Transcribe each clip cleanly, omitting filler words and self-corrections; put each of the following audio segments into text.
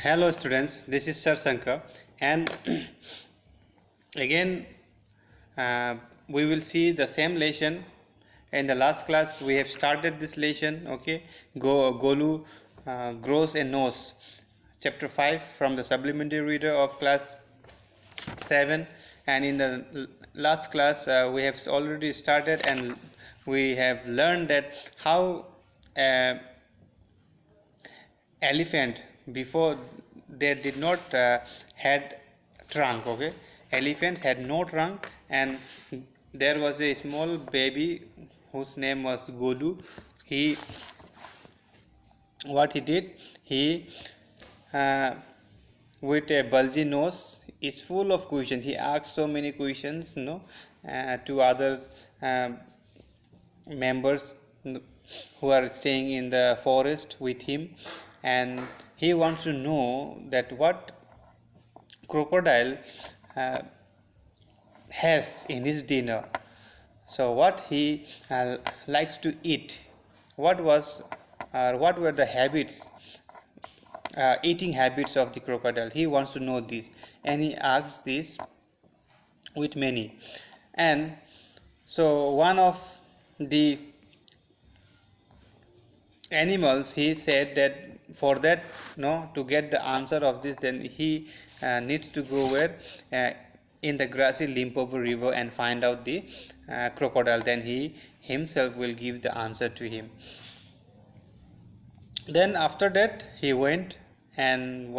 Hello students, this is Sir Sankar, and again we will see the same lesson. In the last class we have started this lesson, okay. Golu grows a nose, chapter 5 from the supplementary reader of class 7. And in the last class we have already started and we have learned that how elephant before they did not had trunk, okay. Elephants had no trunk, and there was a small baby whose name was Golu. He what he did, he uh, with a bulgy nose is full of questions. He asked so many questions, to other uh, members who are staying in the forest with him, and he wants to know that what crocodile uh, has in his dinner. So what he likes to eat, what were the habits, eating habits of the crocodile. He wants to know this, and he asks this with many. And so one of the animals, he said that for that, to get the answer of this, then he needs to go where, in the grassy Limpopo river, and find out the crocodile. Then he himself will give the answer to him. Then after that he went. Then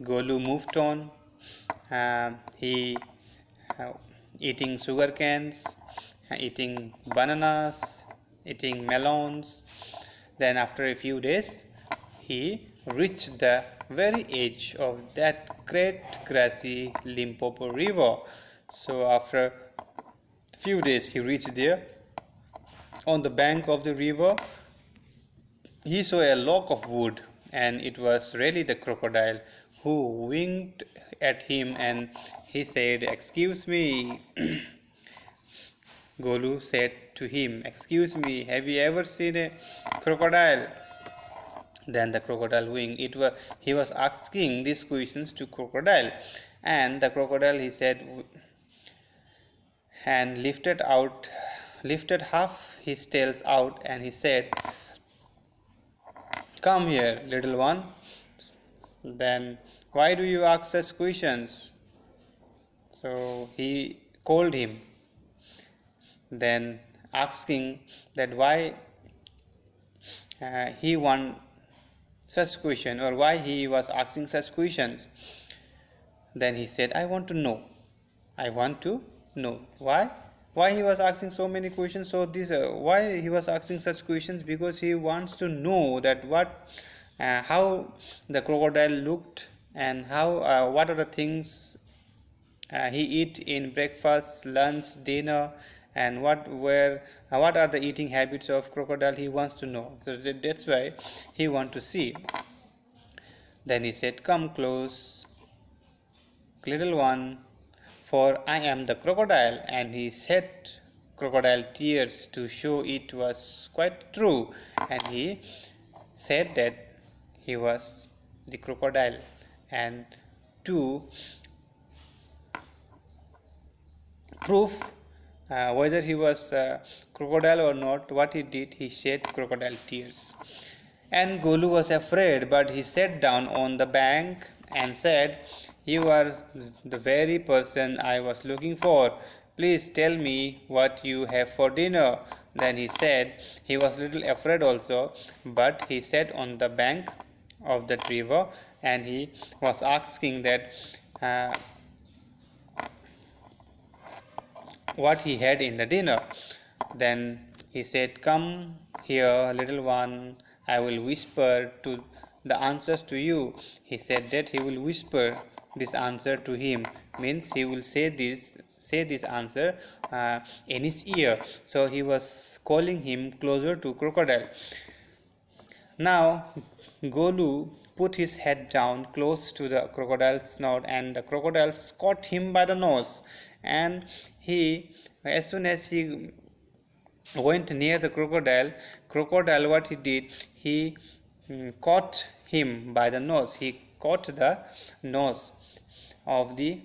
Golu moved on. He eating sugar canes, eating bananas, eating melons. Then after a few days he reached the very edge of that great grassy Limpopo river. So after few days he reached there. On the bank of the river he saw a log of wood, and it was really the crocodile, who winked at him, and he said, "Excuse me." Golu said to him, "Excuse me, have you ever seen a crocodile?" Then the crocodile winked. He was asking these questions to crocodile, and the crocodile, he said, and lifted half his tails out, and he said, "Come here, little one." Then, "Why do you ask such questions?" So he called him, then asking that why he want such question, or why he was asking such questions. Then he said, I want to know why he was asking so many questions. So this why he was asking such questions, because he wants to know that how the crocodile looked, and how what are the things he eat in breakfast, lunch, dinner, and what are the eating habits of crocodile. He wants to know. So that's why he want to see. Then he said, "Come close, little one, for I am the crocodile." And he shed crocodile tears to show it was quite true, and he said that he was the crocodile. And to prove whether he was crocodile or not, what he did, he shed crocodile tears. And Golu was afraid, but he sat down on the bank and said, "You are the very person I was looking for. Please tell me what you have for dinner." Then he said, he was a little afraid also, but he sat on the bank of that river, and he was asking that what he had in the dinner. Then he said, "Come here, little one, I will whisper to the answers to you." He said that he will whisper this answer to him, means he will say this answer in his ear. So he was calling him closer to crocodile. Now Golu put his head down close to the crocodile's snout, and the crocodile caught him by the nose. And as soon as he went near the crocodile. Crocodile, what he did, he caught him by the nose. He caught the nose of the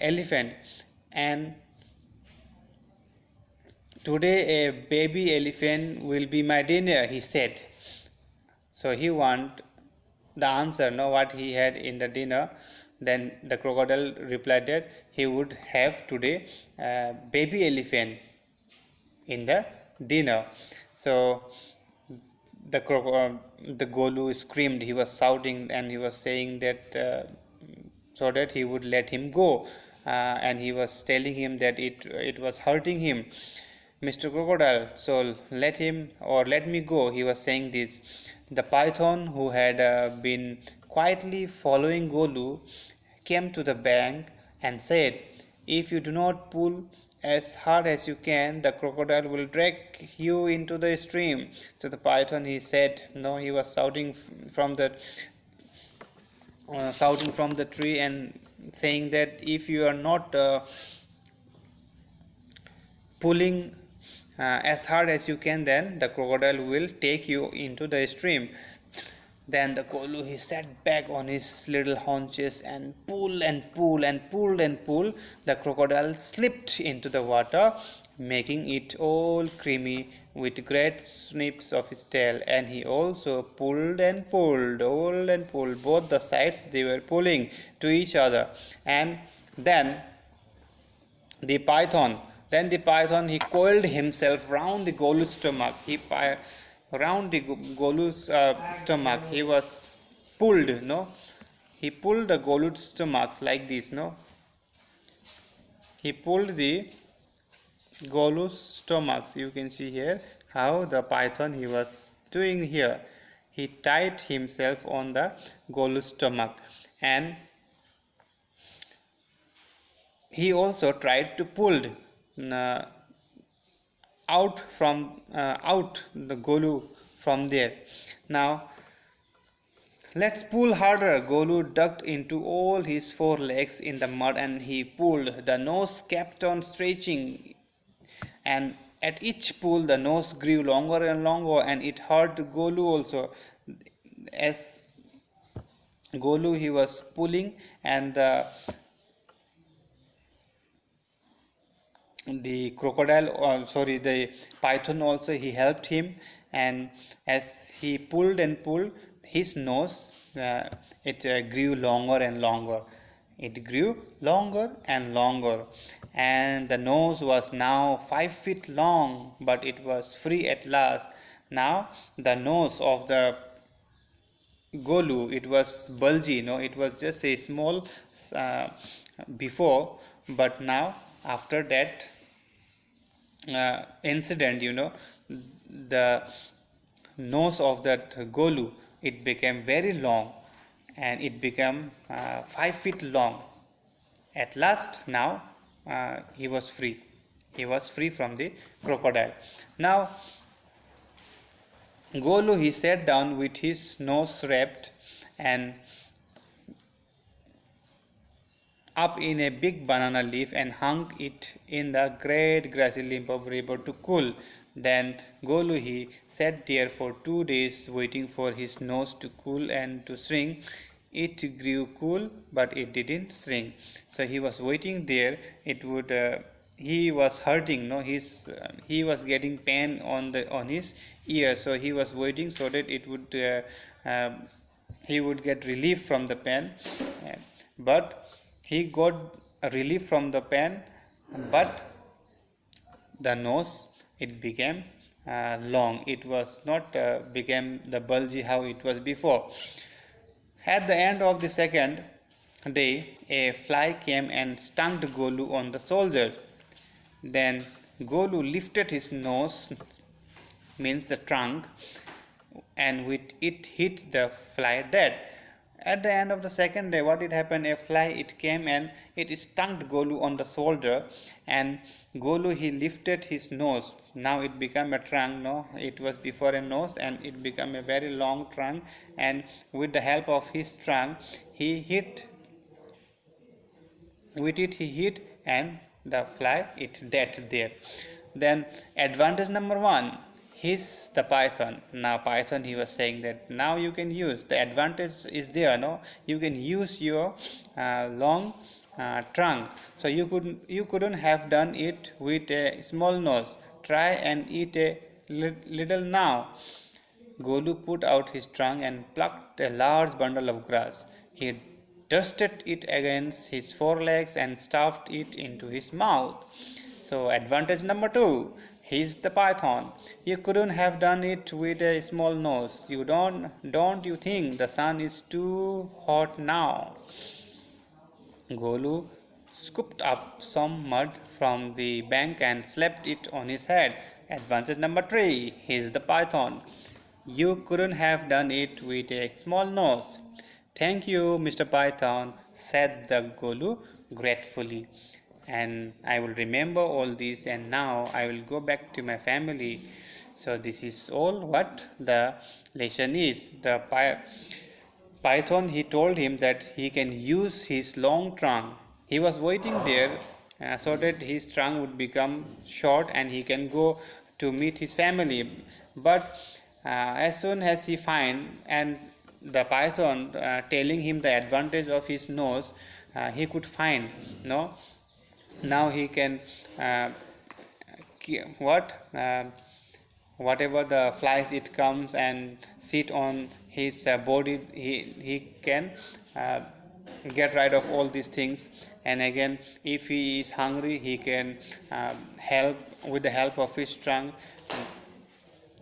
elephant, and today a baby elephant will be my dinner, he said. So he want the answer, no, what he had in the dinner. Then the crocodile replied that he would have today a baby elephant in the dinner. So the Golu screamed, he was shouting, and he was saying that so that he would let him go, and he was telling him that it was hurting him, Mr. Crocodile, so let him or let me go, he was saying this. The python, who had been quietly following Golu, came to the bank and said, if you do not pull as hard as you can, the crocodile will drag you into the stream. So the python, he said, no, he was shouting from the tree and saying that if you are not pulling as hard as you can, then the crocodile will take you into the stream. Then the Golu, he sat back on his little haunches and pulled and pulled and pulled and pulled. The crocodile slipped into the water, making it all creamy with great snips of his tail. And he also pulled and pulled, pulled and pulled. Both the sides, they were pulling to each other. And then the python, he coiled himself round the Golu's stomach. Round the Golu's stomach, he was pulled, no? He pulled the Golu's stomach like this, no? He pulled the Golu's stomach. You can see here how the python he was doing here. He tied himself on the Golu's stomach, and he also tried to pull out the Golu from there. Now let's pull harder. Golu dug into all his four legs in the mud and he pulled. The nose kept on stretching, and at each pull the nose grew longer and longer, and it hurt Golu also. As Golu, he was pulling, and the the python also, he helped him, and as he pulled and pulled, his nose it grew longer and longer. It grew longer and longer, and the nose was now 5 feet long, but it was free at last. Now the nose of the Golu, it was bulgy, no, it was just a small before, but now after that incident, the nose of that Golu, it became very long, and it became 5 feet long. At last, now he was free. He was free from the crocodile. Now Golu, he sat down with his nose wrapped and up in a big banana leaf and hung it in the great grassy Limpopo river to cool. Then Golu, he sat there for 2 days waiting for his nose to cool and to shrink. It grew cool, but it didn't shrink. So he was waiting there. It would he was hurting, no, he was getting pain on his ear, so he was waiting so that it would he would get relief from the pain. But he got a relief from the pain, but the nose, it became long. It was not became the bulgy how it was before. At the end of the second day, a fly came and stung Golu on the shoulder. Then Golu lifted his nose, means the trunk, and with it hit the fly dead. At the end of the second day, what did happen? A fly, it came and it stung Golu on the shoulder, and Golu, he lifted his nose. Now it became a trunk, no, it was before a nose and it became a very long trunk, and with the help of his trunk, he hit and the fly, it dead there. Then advantage number 1, he's the python. Now python, he was saying that now you can use, the advantage is there, no, you can use your long trunk. So you couldn't have done it with a small nose. Try and eat a little now. Golu put out his trunk and plucked a large bundle of grass. He dusted it against his forelegs and stuffed it into his mouth. So advantage number 2, he's the python. You couldn't have done it with a small nose. Don't you think the sun is too hot now? Golu scooped up some mud from the bank and slapped it on his head. Advantage number 3, he's the python. You couldn't have done it with a small nose. Thank you, Mr. Python, said the Golu gratefully. And I will remember all this, and now I will go back to my family. So this is all what the lesson is. The python, he told him that he can use his long trunk. He was waiting there so that his trunk would become short and he can go to meet his family. But as soon as he find and the python telling him the advantage of his nose, he could find, no, now he can whatever the flies it comes and sit on his body, he can get rid of all these things. And again, if he is hungry, he can help with the help of his trunk.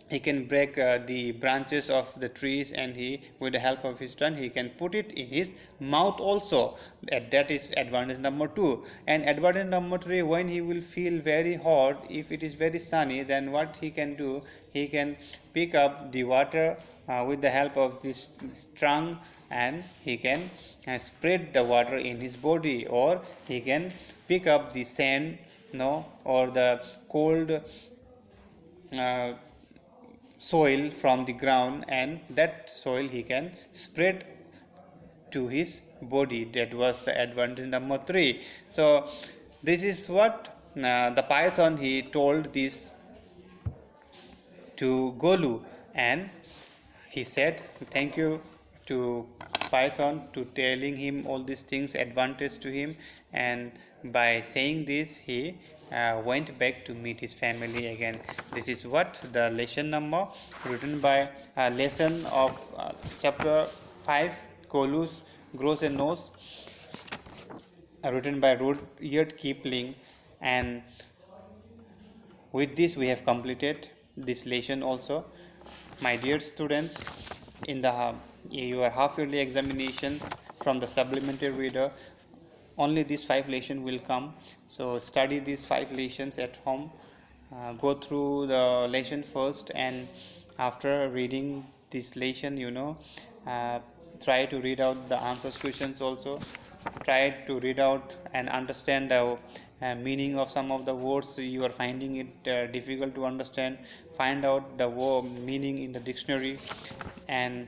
He can break the branches of the trees, and he, with the help of his trunk, he can put it in his mouth also. That is advantage number 2. And advantage number 3, when he will feel very hot, if it is very sunny, then what he can do, he can pick up the water with the help of this trunk, and he can spread the water in his body, or he can pick up the sand, no, or the cold soil from the ground, and that soil he can spread to his body. That was the advantage number 3. So this is what the python, he told this to Golu, and he said thank you to python to telling him all these things, advantage to him. And by saying this, he went back to meet his family again. This is what the lesson number written by lesson of chapter 5, Golu's Grows a Nose, written by Rudyard Kipling. And with this we have completed this lesson also. My dear students, in the your half yearly examinations from the supplementary reader, only these 5 lessons will come. So study these 5 lessons at home. Go through the lesson first, and after reading this lesson, try to read out the answers questions also. Try to read out and understand the meaning of some of the words you are finding it difficult to understand. Find out the meaning in the dictionary. And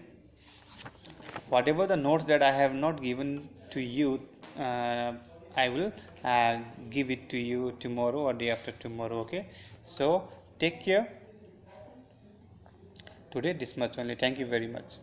whatever the notes that I have not given to you, I will give it to you tomorrow or day after tomorrow. Okay, so take care. Today this much only. Thank you very much.